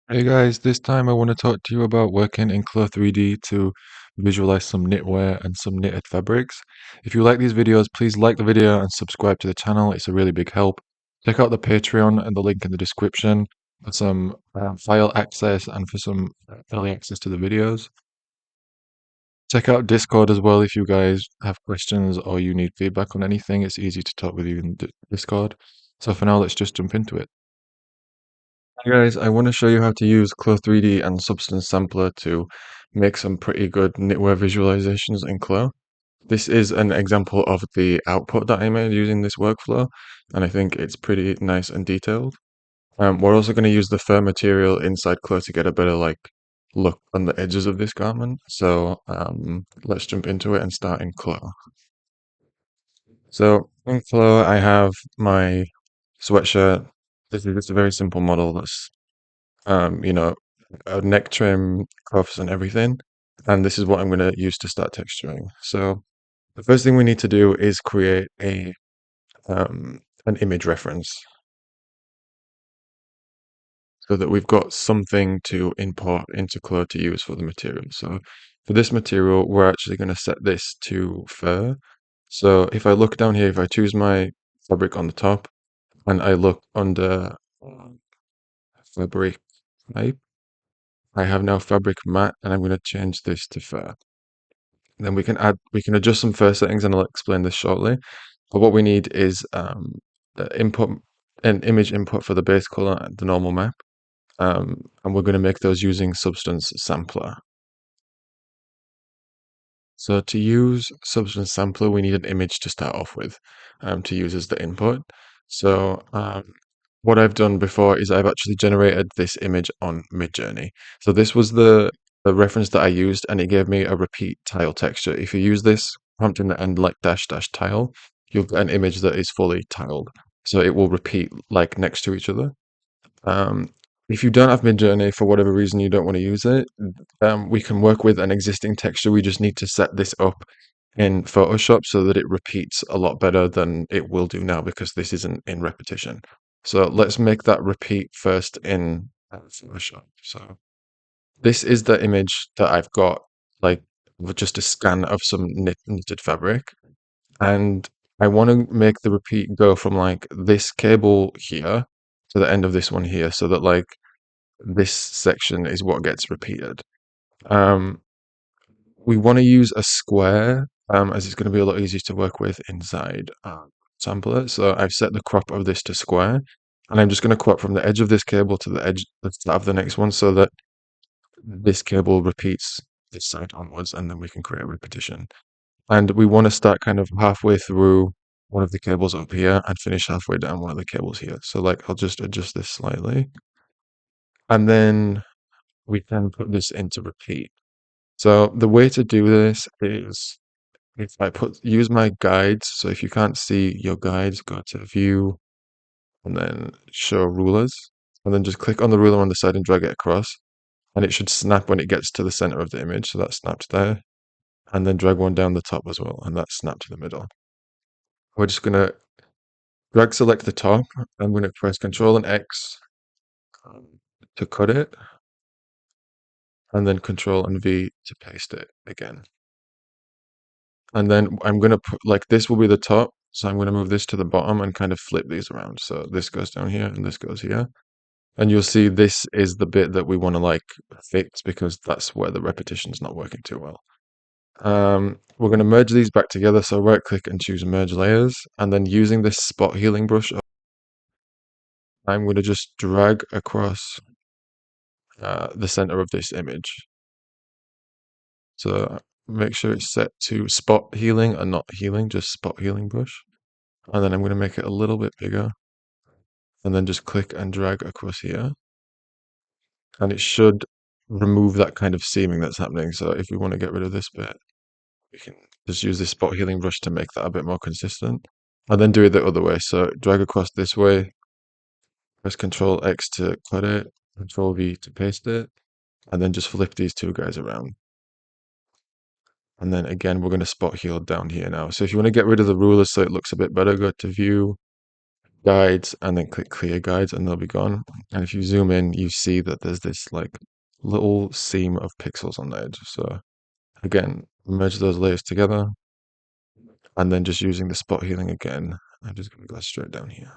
Hey guys, this time I want to talk to you about working in CLO3D to visualize some knitwear and some knitted fabrics. If you like these videos, please like the video and subscribe to the channel. It's a really big help. Check out the Patreon and the link in the description for some file access and for some early access to the videos. Check out Discord as well if you guys have questions or you need feedback on anything. It's easy to talk with you in Discord. So for now, let's just jump into it. Hey guys, I want to show you how to use CLO3D and Substance Sampler to make some pretty good knitwear visualizations in CLO. This is an example of the output that I made using this workflow, and I think it's pretty nice and detailed. We're also going to use the fur material inside CLO to get a better look on the edges of this garment. So let's jump into it and start in CLO. So in CLO, I have my sweatshirt. This is just a very simple model that's you know, a neck trim, cuffs, and everything. And this is what I'm going to use to start texturing. So the first thing we need to do is create an image reference so that we've got something to import into CLO to use for the material. So for this material, we're actually going to set this to fur. So if I look down here, if I choose my fabric on the top and I look under fabric type, I have now fabric matte and I'm going to change this to fur. Then we can adjust some fur settings and I'll explain this shortly. But what we need is the input, an image input for the base color and the normal map. And we're going to make those using Substance Sampler. So to use Substance Sampler, we need an image to start off with to use as the input. So what I've done before is I've actually generated this image on Midjourney. So this was the reference that I used, and it gave me a repeat tile texture. If you use this prompt in the end like dash dash tile, you'll get an image that is fully tiled. So it will repeat like next to each other. Um, if you don't have Midjourney for whatever reason you don't want to use it, we can work with an existing texture. We just need to set this up in Photoshop so that it repeats a lot better than it will do now because this isn't in repetition. So let's make that repeat first in Photoshop. So this is the image that I've got, like with just a scan of some knitted fabric. And I want to make the repeat go from like this cable here to the end of this one here so that like this section is what gets repeated. Um, we want to use a square as it's going to be a lot easier to work with inside Sampler. So I've set the crop of this to square, and I'm just going to crop from the edge of this cable to the edge of the next one so that this cable repeats this side onwards, and then we can create a repetition. And we want to start kind of halfway through one of the cables up here and finish halfway down one of the cables here. So like I'll just adjust this slightly, and then we can put this into repeat. So the way to do this is if I use my guides. So if you can't see your guides, go to view and then show rulers, and then just click on the ruler on the side and drag it across. And it should snap when it gets to the center of the image. So that's snapped there. And then drag one down the top as well. And that's snapped to the middle. We're just going to drag select the top. I'm going to press Control and X to cut it. And then Control and V to paste it again. And then I'm going to put, like, this will be the top. So I'm going to move this to the bottom and kind of flip these around. So this goes down here and this goes here. And you'll see this is the bit that we want to like fix because that's where the repetition's not working too well. We're going to merge these back together. So right click and choose merge layers. And then using this spot healing brush, I'm going to just drag across the center of this image. So make sure it's set to spot healing and not healing, just spot healing brush. And then I'm going to make it a little bit bigger. And then just click and drag across here. And it should remove that kind of seaming that's happening. So if we want to get rid of this bit, we can just use this spot healing brush to make that a bit more consistent. And then do it the other way. So drag across this way, press Control X to cut it, Control V to paste it, and then just flip these two guys around. And then again, we're going to spot heal down here now. So if you want to get rid of the ruler so it looks a bit better, go to View, guides and then click clear guides and they'll be gone. And if you zoom in, you see that there's this like little seam of pixels on the edge. So again, merge those layers together and then just using the spot healing again, I'm just going to go straight down here.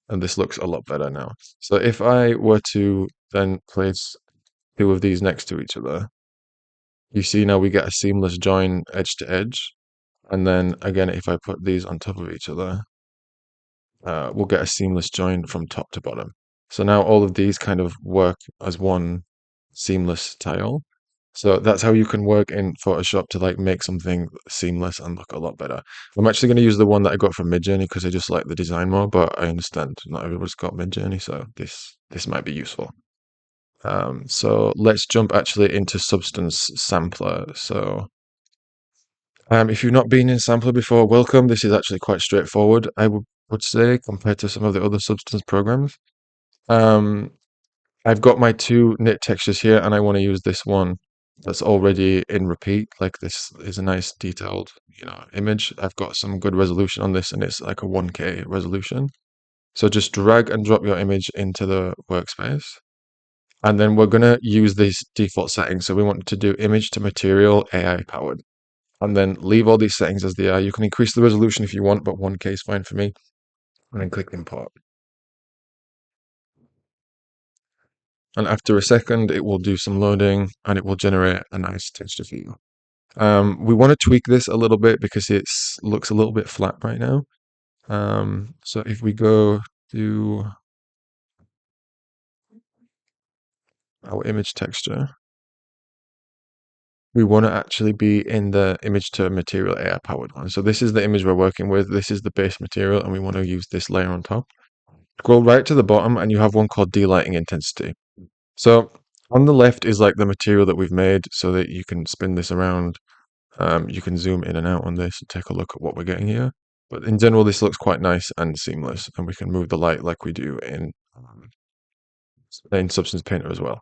And this looks a lot better now. So if I were to then place two of these next to each other, you see now we get a seamless join edge to edge. And then again, if I put these on top of each other, we'll get a seamless join from top to bottom. So now all of these kind of work as one seamless tile. So that's how you can work in Photoshop to like make something seamless and look a lot better. I'm actually going to use the one that I got from Midjourney because I just like the design more, but I understand not everybody's got Midjourney, so this might be useful. So let's jump actually into Substance Sampler. So if you've not been in Sampler before, welcome. This is actually quite straightforward, I would say, compared to some of the other Substance programs. Um, I've got my two knit textures here, and I want to use this one that's already in repeat. Like this is a nice detailed, image. I've got some good resolution on this, and it's like a 1K resolution. So just drag and drop your image into the workspace. And then we're going to use these default settings. So we want to do image to material AI powered. And then leave all these settings as they are. You can increase the resolution if you want, but 1K is fine for me. And then click import. And after a second, it will do some loading and it will generate a nice texture for you. We want to tweak this a little bit because it looks a little bit flat right now. So if we go to our image texture, we want to actually be in the image to material AI powered one. So this is the image we're working with. This is the base material, and we want to use this layer on top. Scroll right to the bottom, and you have one called delighting intensity. So on the left is like the material that we've made so that you can spin this around. You can zoom in and out on this and take a look at what we're getting here. But in general, this looks quite nice and seamless, and we can move the light like we do in Substance Painter as well.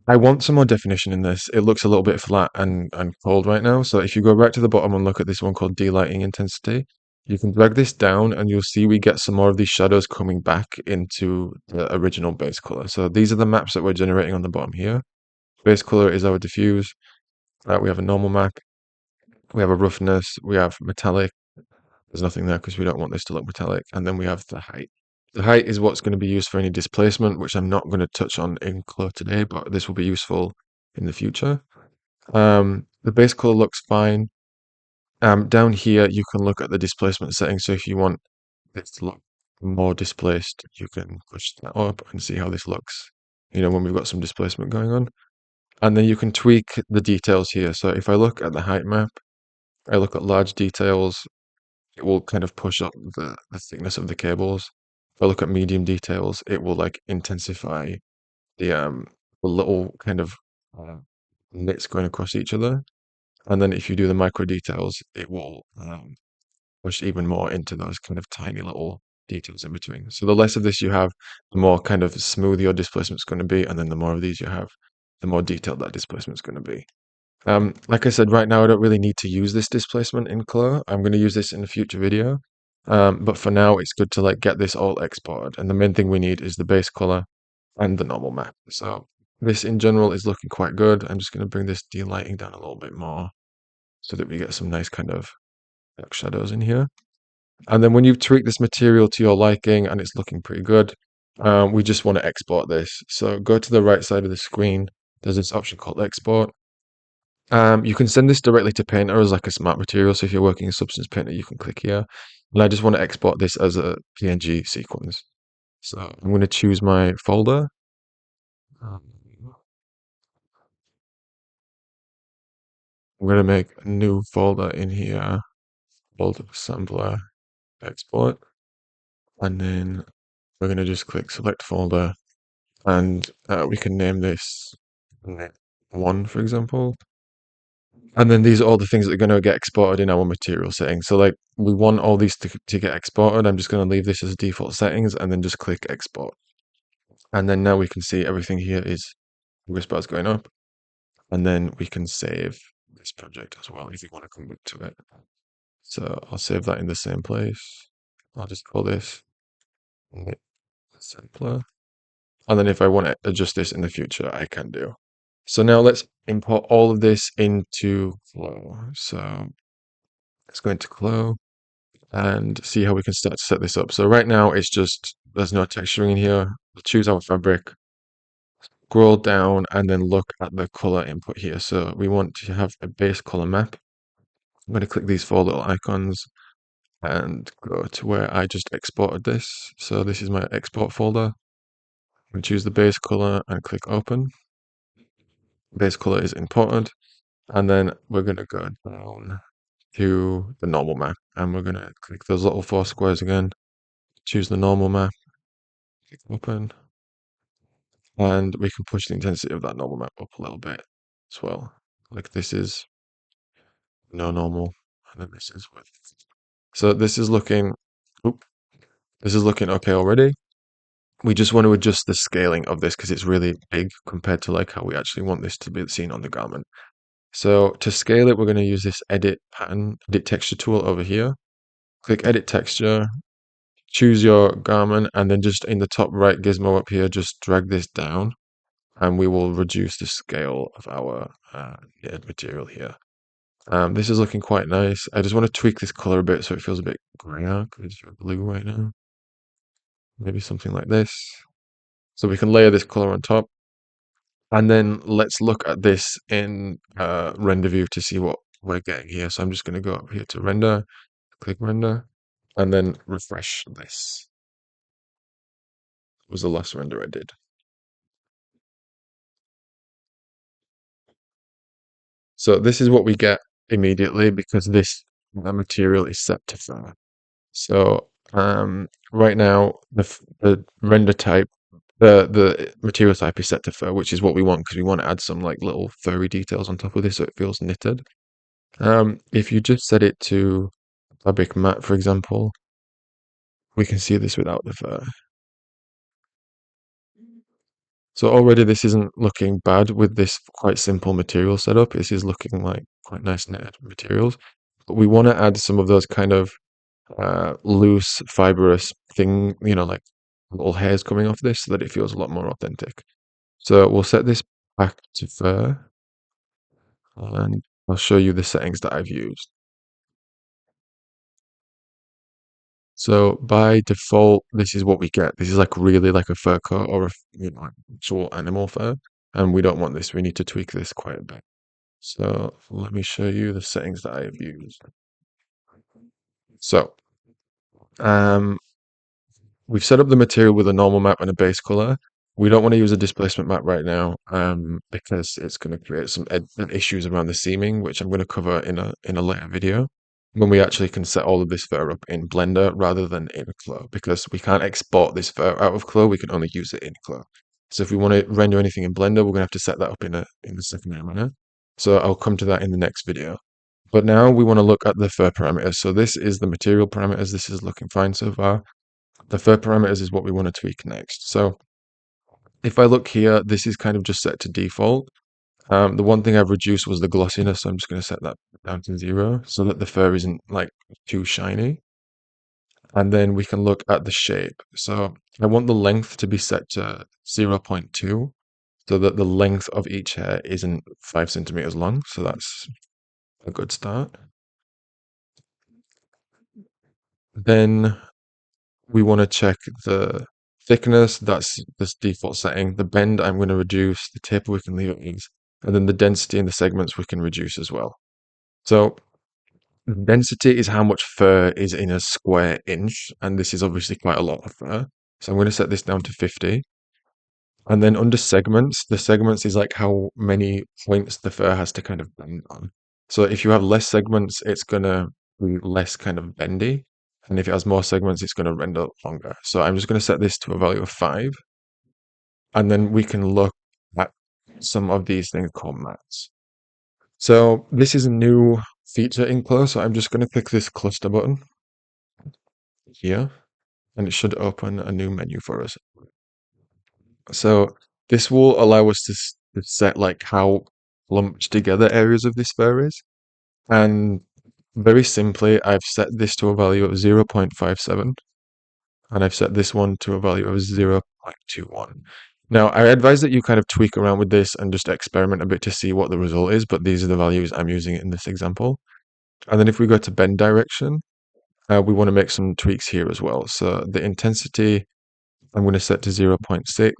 I want some more definition in this. It looks a little bit flat and cold right now. So if you go right to the bottom and look at this one called delighting intensity, you can drag this down and you'll see we get some more of these shadows coming back into the original base color. So these are the maps that we're generating on the bottom here. Base color is our diffuse. We have a normal map. We have a roughness. We have metallic. There's nothing there because we don't want this to look metallic. And then we have the height. The height is what's going to be used for any displacement, which I'm not going to touch on in CLO today, but this will be useful in the future. The base color looks fine. Down here, you can look at the displacement settings. So if you want this to look more displaced, you can push that up and see how this looks, when we've got some displacement going on. And then you can tweak the details here. So if I look at the height map, I look at large details, it will kind of push up the thickness of the cables. If I look at medium details, it will like intensify the little kind of knits going across each other. And then if you do the micro details, it will push even more into those kind of tiny little details in between. So the less of this you have, the more kind of smooth your displacement is going to be, and then the more of these you have, the more detailed that displacement is going to be. Like I said, right now I don't really need to use this displacement in Color. I'm going to use this in a future video. But for now, it's good to like get this all exported. And the main thing we need is the base color and the normal map. So this in general is looking quite good. I'm just going to bring this delighting down a little bit more so that we get some nice kind of dark shadows in here. And then when you've tweaked this material to your liking and it's looking pretty good, we just want to export this. So go to the right side of the screen. There's this option called export. You can send this directly to Painter as like a smart material. So if you're working in Substance Painter, you can click here. And I just want to export this as a PNG sequence. So I'm going to choose my folder. I'm going to make a new folder in here called Sampler Export. And then we're going to just click select folder. And we can name this Knit 1, for example. And then these are all the things that are going to get exported in our material settings. So like we want all these to get exported. I'm just going to leave this as default settings and then just click export. And then now we can see everything here is progress bars going up. And then we can save this project as well if you want to come back to it. So I'll save that in the same place. I'll just call this knit simpler. And then if I want to adjust this in the future, I can do. So now let's import all of this into Flow. So let's go into Flow and see how we can start to set this up. So right now it's just, there's no texturing in here. We'll choose our fabric, scroll down and then look at the color input here. So we want to have a base color map. I'm going to click these four little icons and go to where I just exported this. So this is my export folder. I'm going to choose the base color and click open. Base color is imported. And then we're going to go down to the normal map and we're going to click those little four squares again. Choose the normal map, click open, and we can push the intensity of that normal map up a little bit as well. Like this is no normal, and then this is with. So this is looking, oop, this is looking okay already. We just want to adjust the scaling of this because it's really big compared to like how we actually want this to be seen on the garment. So to scale it, we're going to use this edit pattern, edit texture tool over here. Click edit texture, choose your garment, and then just in the top right gizmo up here, just drag this down and we will reduce the scale of our knitted material here. This is looking quite nice. I just want to tweak this color a bit so it feels a bit grayer because it's blue right now. Maybe something like this. So we can layer this color on top. And then let's look at this in render view to see what we're getting here. So I'm just going to go up here to render, click render, and then refresh this. Was the last render I did. So this is what we get immediately because this material is set to fur. So right now the render type, the material type is set to fur, which is what we want because we want to add some like little furry details on top of this so it feels knitted. If you just set it to fabric matte, for example, we can see this without the fur. So already this isn't looking bad with this quite simple material setup. This is looking like quite nice knitted materials. But we want to add some of those kind of loose fibrous thing, you know, like little hairs coming off this so that it feels a lot more authentic. So we'll set this back to fur and I'll show you the settings that I've used. So by default, this is what we get. This is like really like a fur coat or a you know, actual animal fur. And we don't want this. We need to tweak this quite a bit. So let me show you the settings that I have used. So um, we've set up the material with a normal map and a base color. We don't want to use a displacement map right now because it's going to create some issues around the seaming, which I'm going to cover in a later video when we actually can set all of this fur up in Blender rather than in CLO because we can't export this fur out of CLO. We can only use it in CLO. So if we want to render anything in Blender, we're going to have to set that up in a secondary manner. So I'll come to that in the next video. But now we want to look at the fur parameters. So this is the material parameters. This is looking fine so far. The fur parameters is what we want to tweak next. So if I look here, this is kind of just set to default. The one thing I've reduced was the glossiness, so I'm just going to set that down to 0 so that the fur isn't like too shiny. And then we can look at the shape. So I want the length to be set to 0.2 so that the length of each hair isn't 5 centimeters long. So that's a good start. Then we want to check the thickness, that's this default setting. The bend I'm going to reduce, the taper we can leave at ease, and then the density in the segments we can reduce as well. So density is how much fur is in a square inch, and this is obviously quite a lot of fur. So I'm going to set this down to 50. And then under segments, the segments is like how many points the fur has to kind of bend on. So if you have less segments, it's going to be less kind of bendy. And if it has more segments, it's going to render longer. So I'm just going to set this to a value of 5. And then we can look at some of these things called mats. So this is a new feature in CLO. So I'm just going to click this cluster button here. And it should open a new menu for us. So this will allow us to set like how lumped together areas of this fur is. And Very simply, I've set this to a value of 0.57, and I've set this one to a value of 0.21. Now, I advise that you kind of tweak around with this and just experiment a bit to see what the result is, but these are the values I'm using in this example. And then if we go to bend direction, we want to make some tweaks here as well. So the intensity, I'm going to set to 0.6.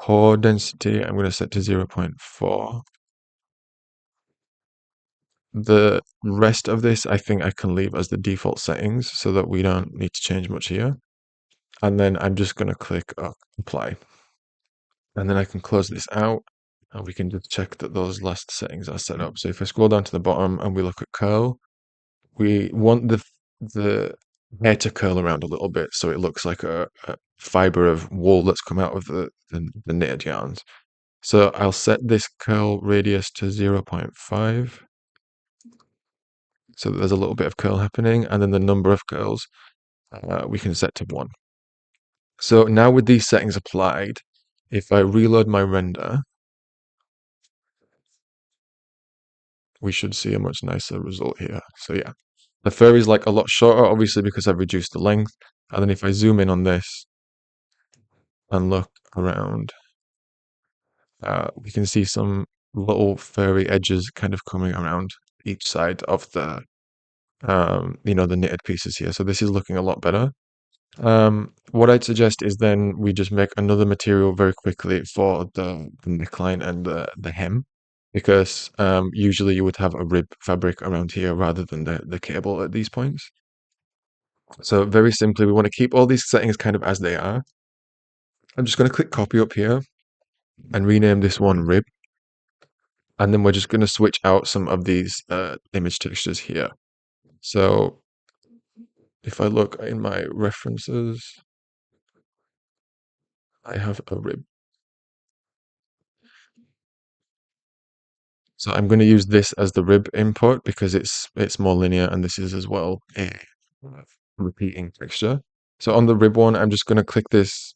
Pore density, I'm going to set to 0.4. The rest of this, I think I can leave as the default settings so that we don't need to change much here. And then I'm just going to click apply. And then I can close this out and we can just check that those last settings are set up. So if I scroll down to the bottom and we look at curl, we want the hair to curl around a little bit so it looks like a fiber of wool that's come out of the knitted yarns. So I'll set this curl radius to 0.5 so that there's a little bit of curl happening, and then the number of curls we can set to 1. So now with these settings applied, if I reload my render, we should see a much nicer result here. So yeah, the fur is like a lot shorter, obviously, because I've reduced the length. And then if I zoom in on this and look around, we can see some little furry edges kind of coming around each side of the, the knitted pieces here. So this is looking a lot better. What I'd suggest is then we just make another material very quickly for the neckline and the hem, because usually you would have a rib fabric around here rather than the cable at these points. So very simply, we want to keep all these settings kind of as they are. I'm just going to click copy up here and rename this one rib. And then we're just going to switch out some of these image textures here. So if I look in my references, I have a rib. So I'm going to use this as the rib input because it's more linear, and this is as well a repeating texture. So on the rib one, I'm just going to click this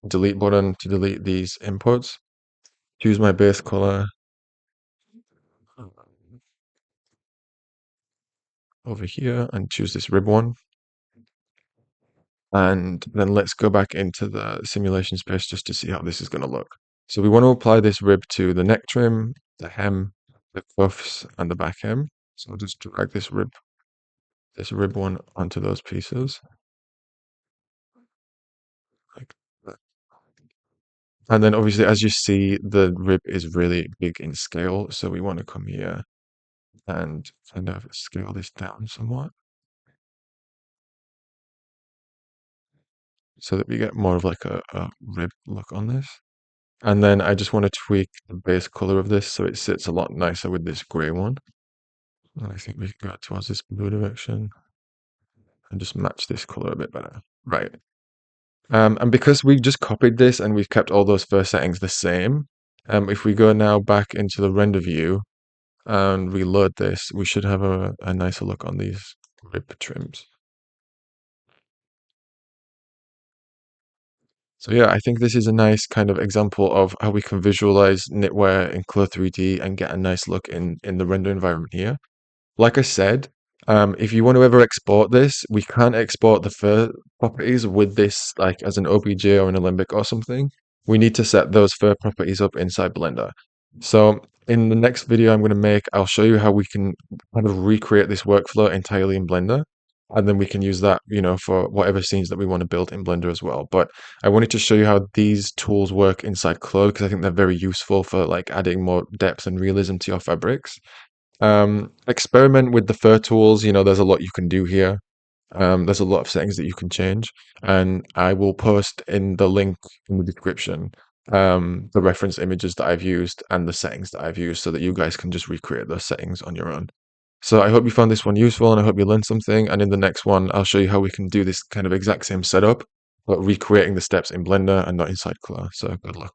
delete button to delete these inputs. Choose my base color over here and choose this rib one. And then let's go back into the simulation space just to see how this is going to look. So we want to apply this rib to the neck trim, the hem, the cuffs, and the back hem. So I'll just drag this rib one onto those pieces. Like that. And then obviously, as you see, the rib is really big in scale. So we want to come here and kind of scale this down somewhat so that we get more of like a rib look on this. And then I just want to tweak the base color of this so it sits a lot nicer with this gray one. And I think we can go towards this blue direction and just match this color a bit better. Right. And because we've just copied this and we've kept all those first settings the same, if we go now back into the render view and reload this, we should have a nicer look on these rib trims. So yeah, I think this is a nice kind of example of how we can visualize knitwear in CLO3D and get a nice look in the render environment here. Like I said, if you want to ever export this, we can't export the fur properties with this like as an OBJ or an Alembic or something. We need to set those fur properties up inside Blender. So in the next video I'm going to make, I'll show you how we can kind of recreate this workflow entirely in Blender. And then we can use that, for whatever scenes that we want to build in Blender as well. But I wanted to show you how these tools work inside Claude because I think they're very useful for like adding more depth and realism to your fabrics. Experiment with the fur tools. There's a lot you can do here. There's a lot of settings that you can change, and I will post in the link in the description the reference images that I've used and the settings that I've used so that you guys can just recreate those settings on your own. So I hope you found this one useful and I hope you learned something. And in the next one, I'll show you how we can do this kind of exact same setup, but recreating the steps in Blender and not inside Claw. So good luck.